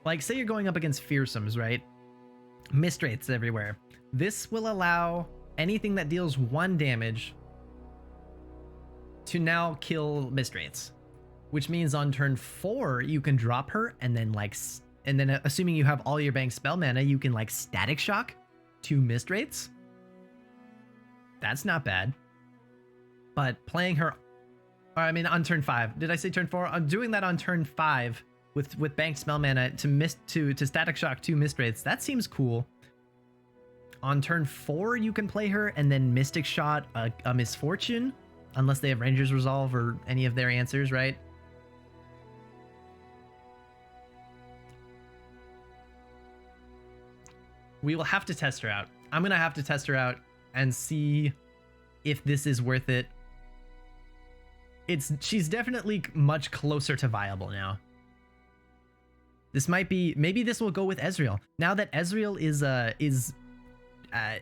Like, say you're going up against fearsomes, right? Mist rates everywhere. This will allow anything that deals 1 damage to now kill mist rates, which means on turn 4 you can drop her and then assuming you have all your bank spell mana, you can like static shock 2 mist rates. That's not bad. But playing her, on turn 5. Did I say turn 4? I'm doing that on turn 5 with banked spell mana to static shock 2 mist rates. That seems cool. On turn 4 you can play her and then mystic shot a misfortune, unless they have Ranger's Resolve or any of their answers, right? We will have to test her out. I'm gonna have to test her out and see if this is worth it. She's definitely much closer to viable now. This might be, maybe this will go with Ezreal. Now that Ezreal is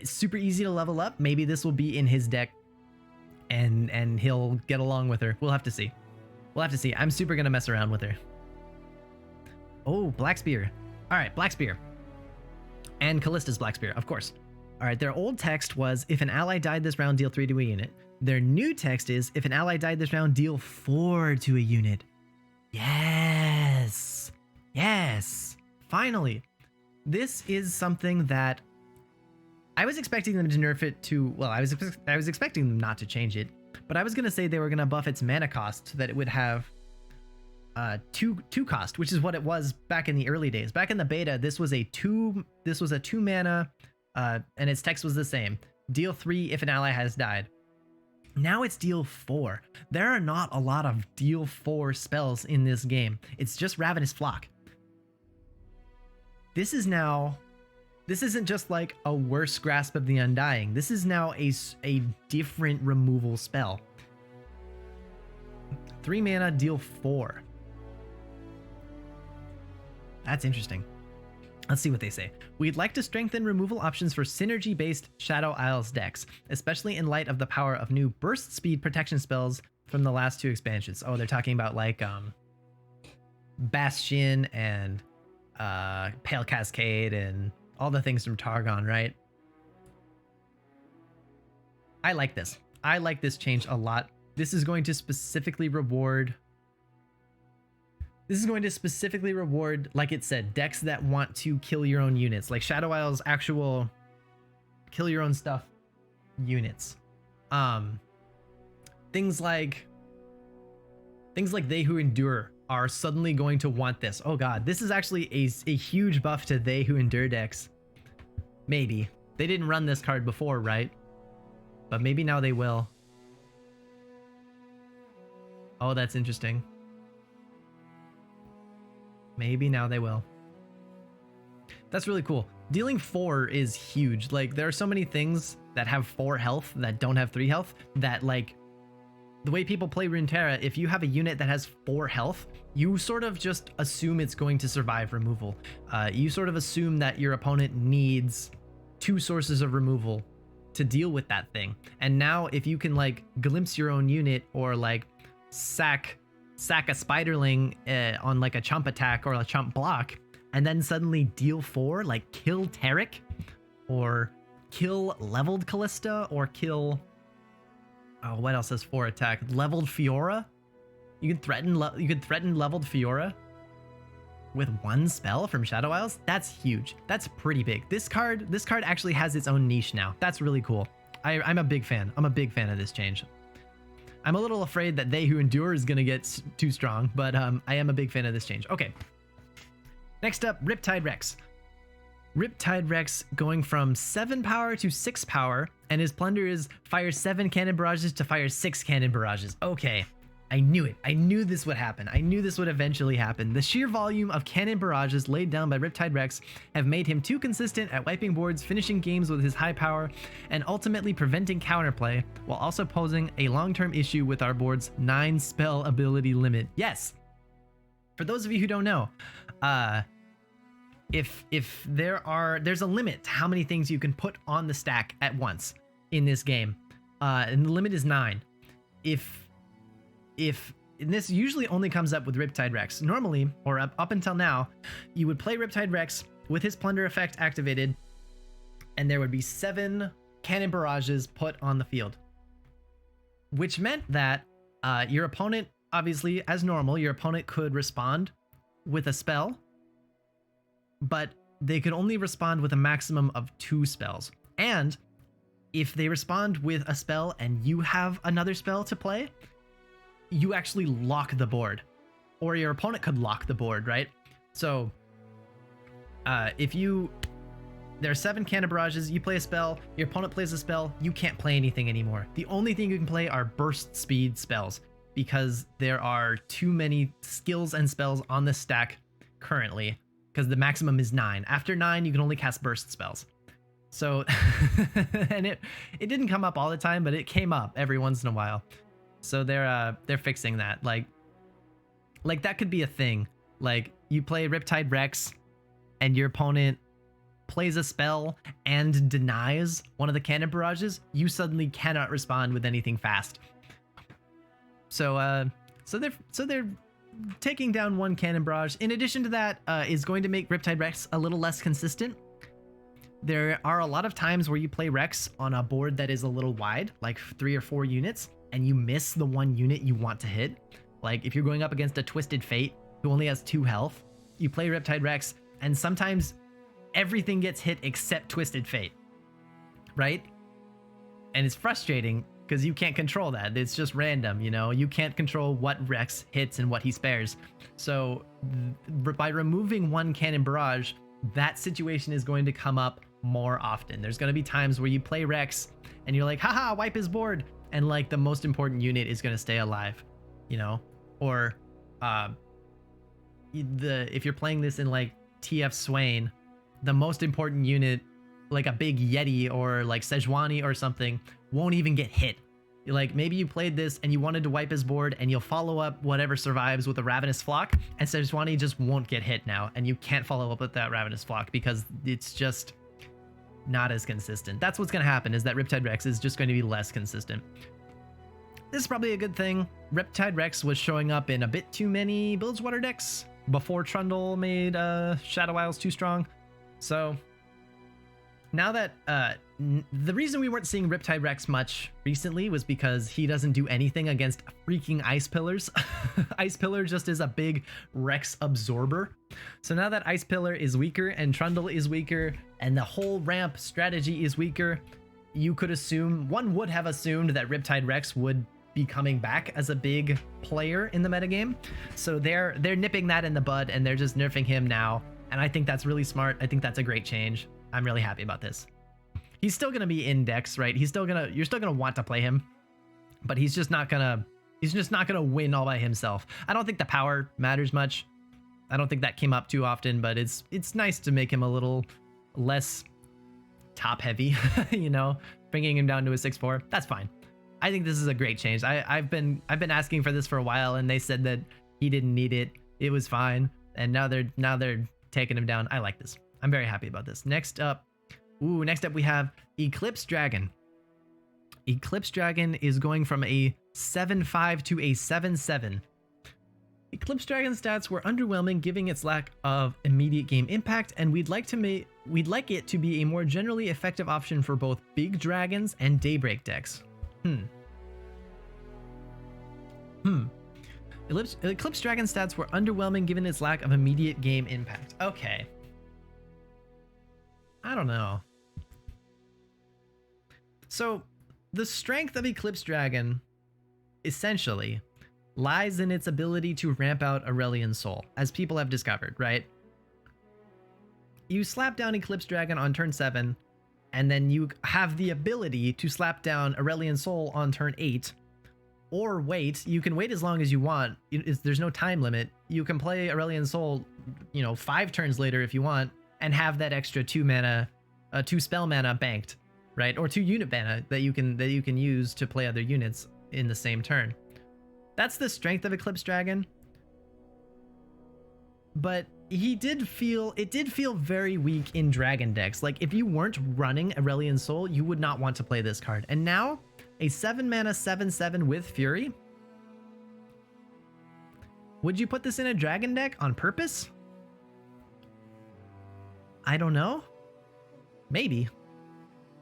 super easy to level up, maybe this will be in his deck and he'll get along with her. We'll have to see. We'll have to see. I'm super gonna mess around with her. Oh, Black Spear. All right, Black Spear. And Callista's Black Spear, of course. All right, their old text was, if an ally died this round, deal 3 to a unit. Their new text is, if an ally died this round, deal 4 to a unit. Yes. Yes. Finally. This is something that I was expecting them to nerf it to, well, I was expecting them not to change it, but I was going to say they were going to buff its mana cost so that it would have two cost, which is what it was back in the early days. Back in the beta, this was a 2 mana, and its text was the same. Deal 3 if an ally has died. Now it's deal 4. There are not a lot of deal 4 spells in this game. It's just Ravenous Flock. This isn't just like a worse Grasp of the Undying. This is now a different removal spell. 3 mana, deal 4. That's interesting. Let's see what they say. We'd like to strengthen removal options for synergy-based Shadow Isles decks, especially in light of the power of new burst speed protection spells from the last 2 expansions. Oh, they're talking about like Bastion and Pale Cascade and all the things from Targon, right? I like this. I like this change a lot. This is going to specifically reward, like it said, decks that want to kill your own units, like Shadow Isle's actual kill your own stuff units. Things like They Who Endure are suddenly going to want this. Oh god, this is actually a huge buff to They Who Endure decks. Maybe. They didn't run this card before, right? But maybe now they will. Oh, that's interesting. Maybe now they will. That's really cool. Dealing 4 is huge. Like, there are so many things that have 4 health that don't have 3 health that, like, the way people play Runeterra, if you have a unit that has 4 health, you sort of just assume it's going to survive removal. You sort of assume that your opponent needs 2 sources of removal to deal with that thing. And now if you can like glimpse your own unit or like sack a spiderling on like a chump attack or a chump block, and then suddenly deal 4, like kill Tarik, or kill leveled Callista, or kill, oh, what else has 4 attack? Leveled Fiora. You could threaten leveled Fiora with 1 spell from Shadow Isles. That's huge. That's pretty big. This card actually has its own niche now. That's really cool. I'm a big fan. I'm a big fan of this change. I'm a little afraid that They Who Endure is gonna get too strong, but I am a big fan of this change. Okay. Next up, Riptide Rex. Riptide Rex going from 7 power to 6 power, and his plunder is fire 7 cannon barrages to fire 6 cannon barrages. Okay, I knew it. I knew this would happen. I knew this would eventually happen. The sheer volume of cannon barrages laid down by Riptide Rex have made him too consistent at wiping boards, finishing games with his high power, and ultimately preventing counterplay, while also posing a long-term issue with our board's 9 spell ability limit. Yes! For those of you who don't know, if there's a limit to how many things you can put on the stack at once in this game, and the limit is 9. And this usually only comes up with Riptide Rex. Normally, or up until now, you would play Riptide Rex with his plunder effect activated, and there would be 7 cannon barrages put on the field, which meant that your opponent, obviously, as normal, your opponent could respond with a spell, but they could only respond with a maximum of 2 spells. And if they respond with a spell and you have another spell to play, you actually lock the board, or your opponent could lock the board, right? So there are 7 cannon barrages, you play a spell, your opponent plays a spell, you can't play anything anymore. The only thing you can play are burst speed spells, because there are too many skills and spells on the stack currently, because the maximum is 9. After 9, you can only cast burst spells. So, and it didn't come up all the time, but it came up every once in a while. So they're fixing that. Like that could be a thing. Like, you play Riptide Rex, and your opponent plays a spell and denies one of the cannon barrages, you suddenly cannot respond with anything fast. So they're taking down 1 cannon barrage. In addition to that, is going to make Riptide Rex a little less consistent. There are a lot of times where you play Rex on a board that is a little wide, like 3 or 4 units, and you miss the 1 unit you want to hit. Like, if you're going up against a Twisted Fate who only has 2 health, you play Riptide Rex, and sometimes everything gets hit except Twisted Fate, right? And it's frustrating because you can't control that. It's just random, you know? You can't control what Rex hits and what he spares. So by removing 1 cannon barrage, that situation is going to come up more often. There's going to be times where you play Rex and you're like, haha, wipe his board, and like the most important unit is going to stay alive, you know? Or if you're playing this in like TF Swain, the most important unit, like a big Yeti or like Sejuani or something, won't even get hit. Like, maybe you played this and you wanted to wipe his board, and you'll follow up whatever survives with a Ravenous Flock, and Sejuani just won't get hit now, and you can't follow up with that Ravenous Flock because it's just not as consistent. That's what's going to happen, is that Riptide Rex is just going to be less consistent. This is probably a good thing. Riptide Rex was showing up in a bit too many Bilgewater decks before Trundle made Shadow Isles too strong. So now that the reason we weren't seeing Riptide Rex much recently was because he doesn't do anything against freaking Ice Pillars. Ice Pillar just is a big Rex absorber. So now that Ice Pillar is weaker and Trundle is weaker and the whole ramp strategy is weaker, you could assume, one would have assumed, that Riptide Rex would be coming back as a big player in the metagame. So they're nipping that in the bud, and they're just nerfing him now. And I think that's really smart. I think that's a great change. I'm really happy about this. He's still going to be in decks, right? You're still going to want to play him, but he's just not going to win all by himself. I don't think the power matters much. I don't think that came up too often, but it's nice to make him a little less top heavy, you know, bringing him down to a 6/4. That's fine. I think this is a great change. I've been asking for this for a while, and they said that he didn't need it. It was fine. And now they're taking him down. I like this. I'm very happy about this. Next up we have Eclipse Dragon. Eclipse Dragon is going from a 7/5 to a 7/7. Eclipse Dragon stats were underwhelming given its lack of immediate game impact, and we'd like it to be a more generally effective option for both big dragons and daybreak decks. Eclipse Dragon stats were underwhelming given its lack of immediate game impact. Okay. I don't know. So, the strength of Eclipse Dragon, essentially, lies in its ability to ramp out Aurelion Sol, as people have discovered, right? You slap down Eclipse Dragon on turn 7, and then you have the ability to slap down Aurelion Sol on turn 8, or wait. You can wait as long as you want. There's no time limit. You can play Aurelion Sol, 5 turns later if you want, and have that extra 2 spell mana banked, right? Or 2 unit mana that you can use to play other units in the same turn. That's the strength of Eclipse Dragon. But it did feel very weak in dragon decks. Like, if you weren't running Aurelion Sol, you would not want to play this card. And now, a 7 mana 7/7 with Fury? Would you put this in a dragon deck on purpose? I don't know. Maybe.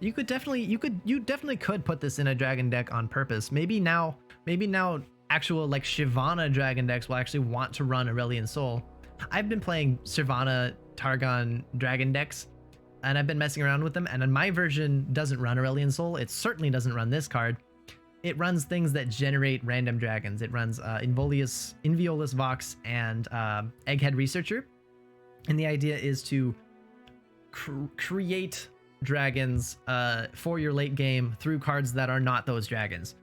You definitely could put this in a dragon deck on purpose. Maybe now actual like Shyvana dragon decks will actually want to run Aurelion Sol. I've been playing Shyvana Targon dragon decks, and I've been messing around with them, and my version doesn't run Aurelion Sol. It certainly doesn't run this card. It runs things that generate random dragons. It runs Inviolus Vox and Egghead Researcher, and the idea is to create dragons for your late game through cards that are not those dragons.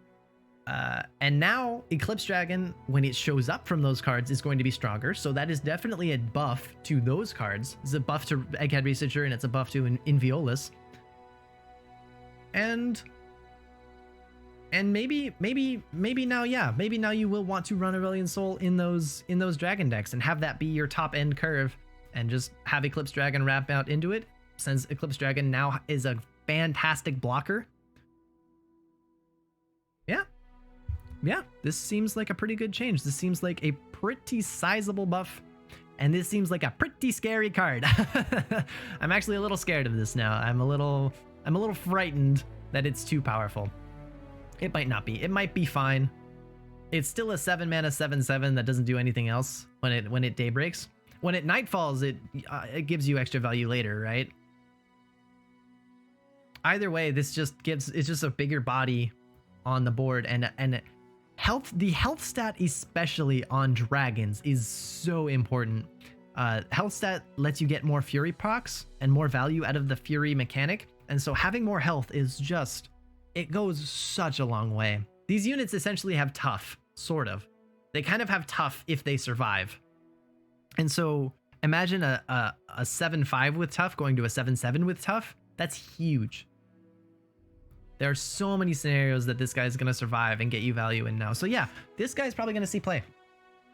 And now Eclipse Dragon, when it shows up from those cards, is going to be stronger. So that is definitely a buff to those cards. It's a buff to Egghead Researcher, and it's a buff to Inviolus. And maybe now, maybe now you will want to run Aurelion Sol in those dragon decks and have that be your top end curve, and just have Eclipse Dragon wrap out into it, since Eclipse Dragon now is a fantastic blocker. Yeah, this seems like a pretty good change. This seems like a pretty sizable buff, and this seems like a pretty scary card. I'm actually a little scared of this now. I'm a little frightened that it's too powerful. It might not be. It might be fine. It's still a 7 mana 7/7 that doesn't do anything else when it daybreaks. When it nightfalls, it gives you extra value later, right? Either way, it's just a bigger body on the board, and the health stat, especially on dragons, is so important. Health stat lets you get more Fury procs and more value out of the Fury mechanic, and so having more health is it goes such a long way. These units essentially have tough, sort of. They kind of have tough if they survive. And so imagine a 7/5 with tough going to a 7/7 with tough. That's huge. There are so many scenarios that this guy's going to survive and get you value in now. So yeah, this guy's probably going to see play.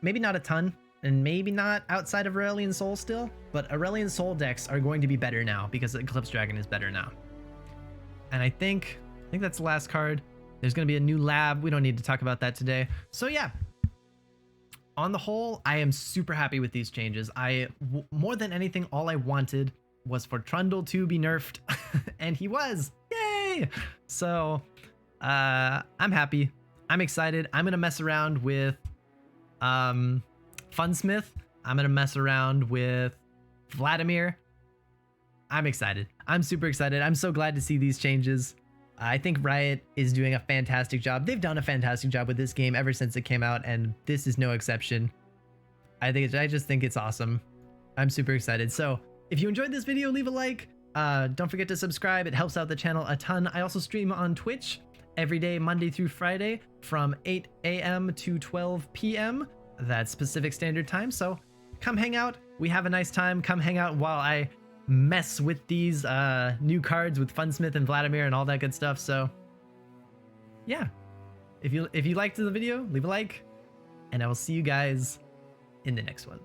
Maybe not a ton, and maybe not outside of Aurelion Sol still, but Aurelion Sol decks are going to be better now because Eclipse Dragon is better now. And I think that's the last card. There's going to be a new lab. We don't need to talk about that today. So yeah, on the whole, I am super happy with these changes. More than anything, all I wanted was for Trundle to be nerfed, and he was. Yay! So I'm happy. I'm excited. I'm gonna mess around with Funsmith. I'm gonna mess around with Vladimir. I'm excited. I'm super excited. I'm so glad to see these changes. I think Riot is doing a fantastic job. They've done a fantastic job with this game ever since it came out, and this is no exception. I just think it's awesome. I'm super excited. So if you enjoyed this video, leave a like. Don't forget to subscribe. It helps out the channel a ton. I also stream on Twitch every day, Monday through Friday, from 8 a.m. to 12 p.m. That's Pacific Standard Time. So come hang out. We have a nice time. Come hang out while I mess with these new cards with Funsmith and Vladimir and all that good stuff. So yeah, if you liked the video, leave a like, and I will see you guys in the next one.